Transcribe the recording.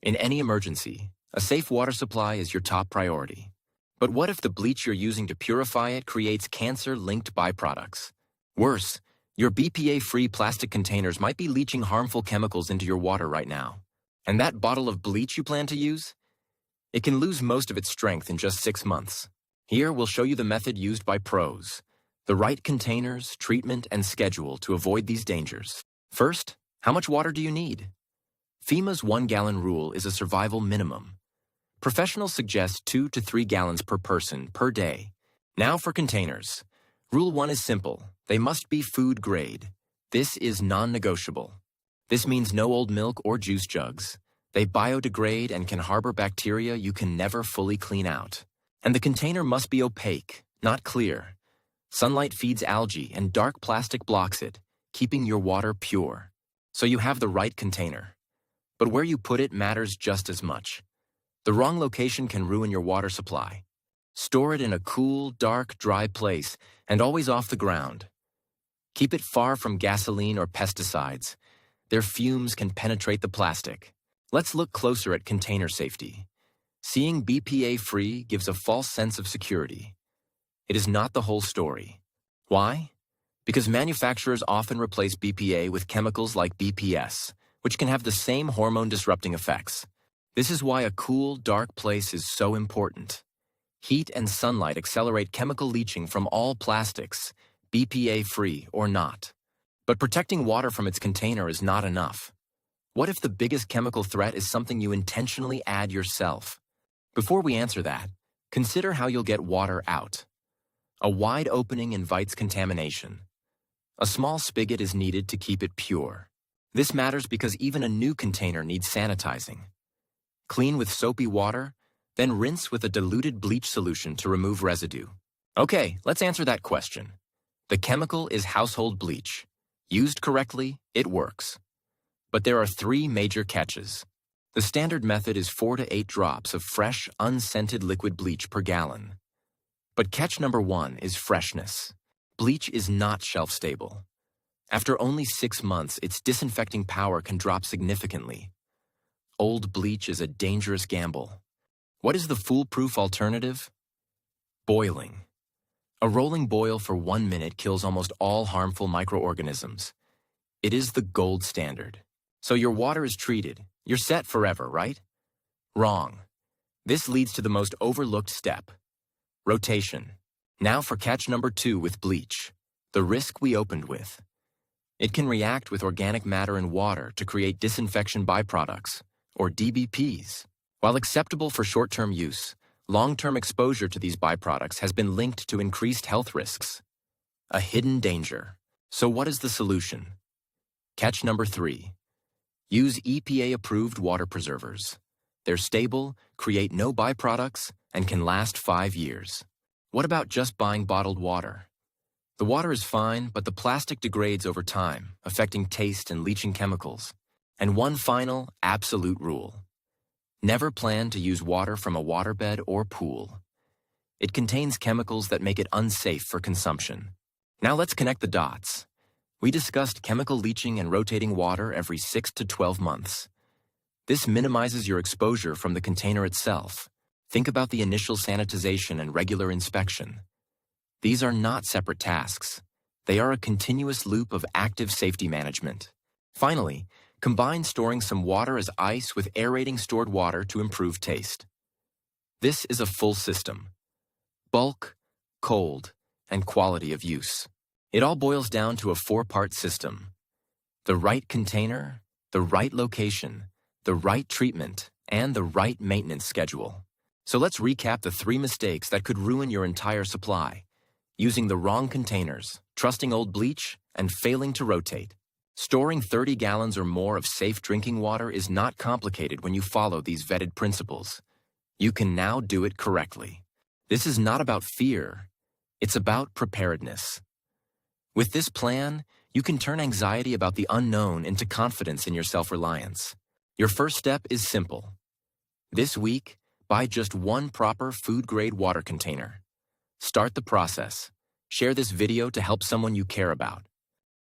In any emergency, a safe water supply is your top priority. But what if the bleach you're using to purify it creates cancer-linked byproducts? Worse, your BPA-free plastic containers might be leaching harmful chemicals into your water right now. And that bottle of bleach you plan to use? It can lose most of its strength in just 6 months. Here, we'll show you the method used by pros, the right containers, treatment, and schedule to avoid these dangers. First, how much water do you need? FEMA's 1-gallon rule is a survival minimum. Professionals suggest 2 to 3 gallons per person per day. Now for containers. Rule 1 is simple. They must be food grade. This is non-negotiable. This means no old milk or juice jugs. They biodegrade and can harbor bacteria you can never fully clean out. And the container must be opaque, not clear. Sunlight feeds algae and dark plastic blocks it, keeping your water pure. So you have the right container. But where you put it matters just as much. The wrong location can ruin your water supply. Store it in a cool, dark, dry place and always off the ground. Keep it far from gasoline or pesticides. Their fumes can penetrate the plastic. Let's look closer at container safety. Seeing BPA-free gives a false sense of security. It is not the whole story. Why? Because manufacturers often replace BPA with chemicals like BPS, which can have the same hormone-disrupting effects. This is why a cool, dark place is so important. Heat and sunlight accelerate chemical leaching from all plastics, BPA-free or not. But protecting water from its container is not enough. What if the biggest chemical threat is something you intentionally add yourself? Before we answer that, consider how you'll get water out. A wide opening invites contamination. A small spigot is needed to keep it pure. This matters because even a new container needs sanitizing. Clean with soapy water, then rinse with a diluted bleach solution to remove residue. Okay, let's answer that question. The chemical is household bleach. Used correctly, it works. But there are 3 major catches. The standard method is 4 to 8 drops of fresh, unscented liquid bleach per gallon. But catch number 1 is freshness. Bleach is not shelf-stable. After only 6 months, its disinfecting power can drop significantly. Old bleach is a dangerous gamble. What is the foolproof alternative? Boiling. A rolling boil for 1 minute kills almost all harmful microorganisms. It is the gold standard. So your water is treated. You're set forever, right? Wrong. This leads to the most overlooked step. Rotation. Now for catch number 2 with bleach. The risk we opened with. It can react with organic matter in water to create disinfection byproducts, or DBPs. While acceptable for short-term use, long-term exposure to these byproducts has been linked to increased health risks. A hidden danger. So what is the solution? Catch number 3. Use EPA-approved water preservers. They're stable, create no byproducts, and can last 5 years. What about just buying bottled water? The water is fine, but the plastic degrades over time, affecting taste and leaching chemicals. And one final, absolute rule. Never plan to use water from a waterbed or pool. It contains chemicals that make it unsafe for consumption. Now let's connect the dots. We discussed chemical leaching and rotating water every 6 to 12 months. This minimizes your exposure from the container itself. Think about the initial sanitization and regular inspection. These are not separate tasks. They are a continuous loop of active safety management. Finally, combine storing some water as ice with aerating stored water to improve taste. This is a full system. Bulk, cold, and quality of use. It all boils down to a 4-part system. The right container, the right location, the right treatment, and the right maintenance schedule. So let's recap the 3 mistakes that could ruin your entire supply. Using the wrong containers, trusting old bleach, and failing to rotate. Storing 30 gallons or more of safe drinking water is not complicated when you follow these vetted principles. You can now do it correctly. This is not about fear. It's about preparedness. With this plan, you can turn anxiety about the unknown into confidence in your self-reliance. Your first step is simple. This week, buy just 1 proper food-grade water container. Start the process. Share this video to help someone you care about.